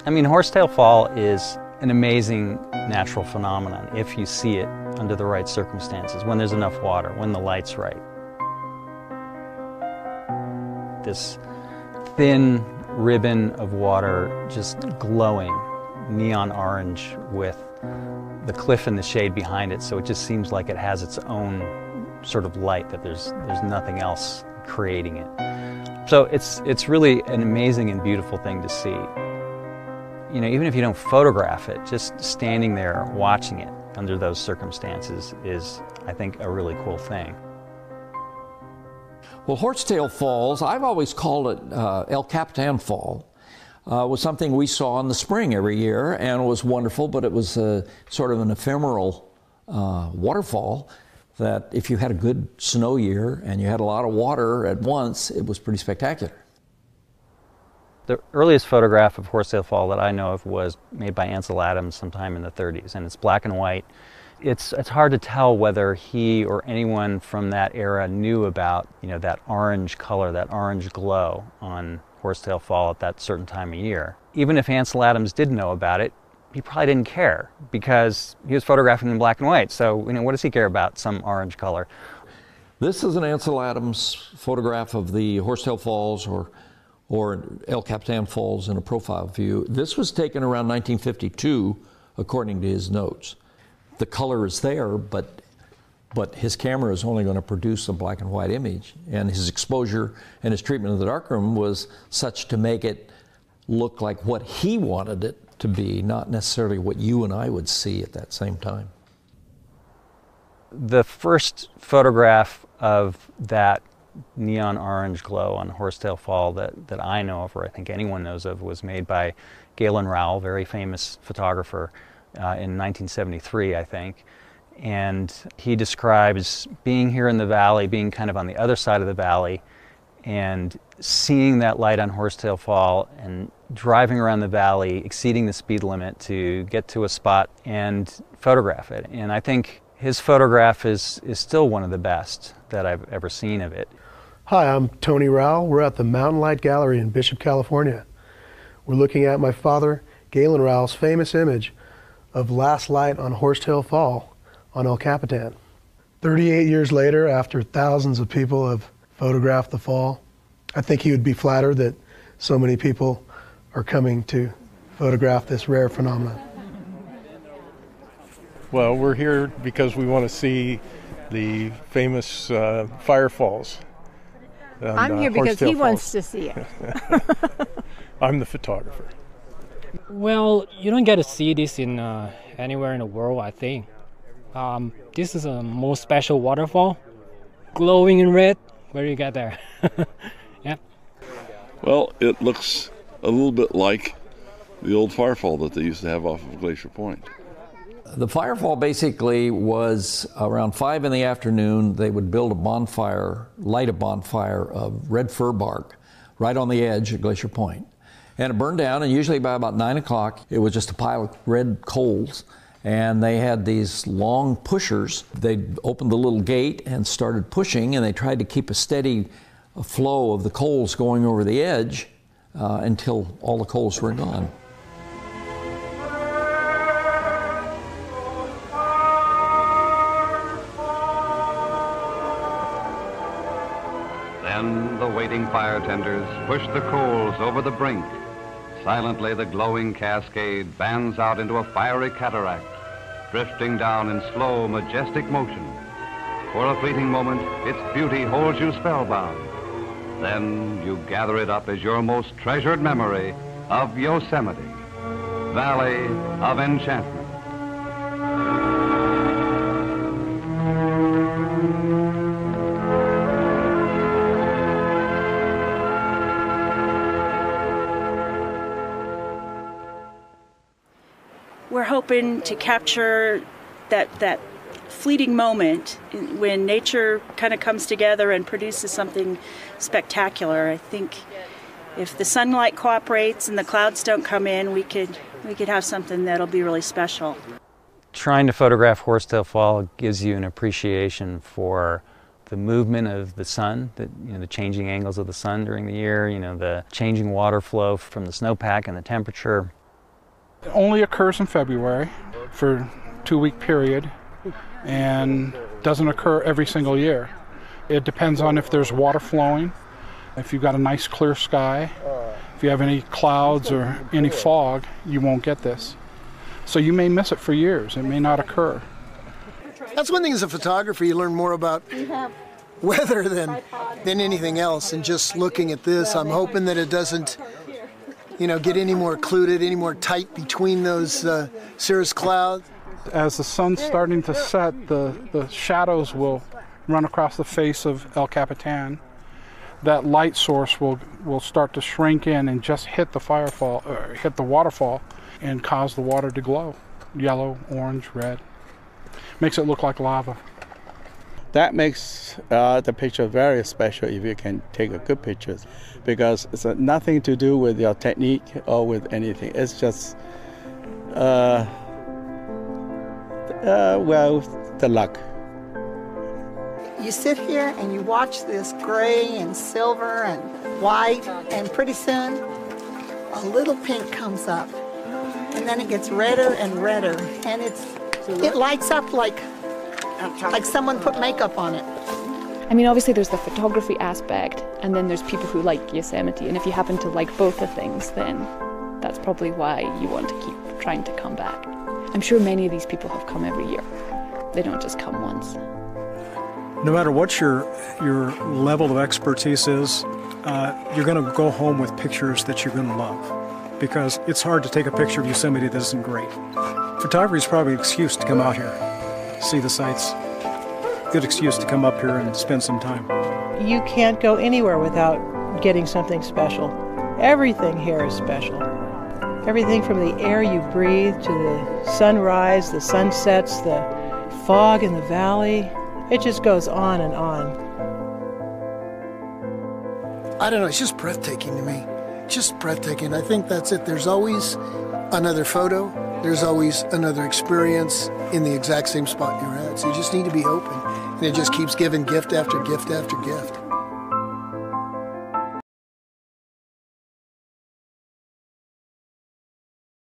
I mean, Horsetail Fall is an amazing natural phenomenon if you see it under the right circumstances, when there's enough water, when the light's right. This thin ribbon of water just glowing neon orange with the cliff and the shade behind it, so it just seems like it has its own sort of light, that there's nothing else creating it. So it's really an amazing and beautiful thing to see. You know, even if you don't photograph it, just standing there watching it under those circumstances is, I think, a really cool thing. Well, Horsetail Falls, I've always called it El Capitan Fall. Was something we saw in the spring every year, and it was wonderful, but it was sort of an ephemeral waterfall that if you had a good snow year and you had a lot of water at once, it was pretty spectacular. The earliest photograph of Horsetail Fall that I know of was made by Ansel Adams sometime in the 30s, and it's black and white. It's hard to tell whether he or anyone from that era knew about, you know, that orange color, that orange glow on Horsetail Fall at that certain time of year. Even if Ansel Adams did know about it, he probably didn't care because he was photographing in black and white. So, you know, what does he care about some orange color? This is an Ansel Adams photograph of the Horsetail Falls or El Capitan Falls in a profile view. This was taken around 1952, according to his notes. The color is there, but his camera is only going to produce a black and white image, and his exposure and his treatment of the darkroom was such to make it look like what he wanted it to be, not necessarily what you and I would see at that same time. The first photograph of that neon orange glow on Horsetail Fall that I know of, or I think anyone knows of, was made by Galen Rowell, very famous photographer, in 1973, I think. And he describes being here in the valley, being kind of on the other side of the valley, and seeing that light on Horsetail Fall and driving around the valley, exceeding the speed limit to get to a spot and photograph it. And I think his photograph is still one of the best that I've ever seen of it. Hi, I'm Tony Rowell. We're at the Mountain Light Gallery in Bishop, California. We're looking at my father, Galen Rowell's famous image of last light on Horsetail Fall on El Capitan. 38 years later, after thousands of people have photographed the fall, I think he would be flattered that so many people are coming to photograph this rare phenomenon. Well, we're here because we want to see the famous fire falls. I'm here because he wants to see it. I'm the photographer. Well, you don't get to see this in anywhere in the world, I think. This is a most special waterfall, glowing in red. Where do you get there? Yeah. Well, it looks a little bit like the old firefall that they used to have off of Glacier Point. The firefall basically was around 5 in the afternoon. They would build a bonfire, light a bonfire of red fir bark right on the edge at Glacier Point. And it burned down, and usually by about 9 o'clock, it was just a pile of red coals. And they had these long pushers. They opened the little gate and started pushing, and they tried to keep a steady flow of the coals going over the edge until all the coals were gone. Then the waiting fire tenders push the coals over the brink. Silently, the glowing cascade bends out into a fiery cataract, drifting down in slow, majestic motion. For a fleeting moment, its beauty holds you spellbound. Then you gather it up as your most treasured memory of Yosemite, Valley of Enchantment. We're hoping to capture that fleeting moment when nature kind of comes together and produces something spectacular. I think if the sunlight cooperates and the clouds don't come in, we could have something that'll be really special. Trying to photograph Horsetail Fall gives you an appreciation for the movement of the sun, the changing angles of the sun during the year, the changing water flow from the snowpack and the temperature. It only occurs in February for a 2-week period and doesn't occur every single year. It depends on if there's water flowing, if you've got a nice clear sky. If you have any clouds or any fog, you won't get this. So you may miss it for years. It may not occur. That's one thing as a photographer, you learn more about weather than anything else. And just looking at this, I'm hoping that it doesn't, get any more occluded, any more tight between those cirrus clouds. As the sun's starting to set, the shadows will run across the face of El Capitan. That light source will start to shrink in and just hit the firefall, or hit the waterfall, and cause the water to glow. Yellow, orange, red. Makes it look like lava. That makes the picture very special if you can take a good picture, because it's nothing to do with your technique or with anything. It's just, the luck. You sit here and you watch this gray and silver and white, and pretty soon a little pink comes up, and then it gets redder and redder, and it lights up like someone put makeup on it. I mean, obviously there's the photography aspect, and then there's people who like Yosemite, and if you happen to like both the things, then that's probably why you want to keep trying to come back. I'm sure many of these people have come every year. They don't just come once. No matter what your level of expertise is, you're going to go home with pictures that you're going to love, because it's hard to take a picture of Yosemite that isn't great. Photography is probably an excuse to come out here, see the sights. Good excuse to come up here and spend some time. You can't go anywhere without getting something special. Everything here is special. Everything from the air you breathe to the sunrise, the sunsets, the fog in the valley. It just goes on and on. I don't know, it's just breathtaking to me. Just breathtaking. I think that's it. There's always another photo. There's always another experience in the exact same spot you're at. So you just need to be open. And it just keeps giving gift after gift after gift.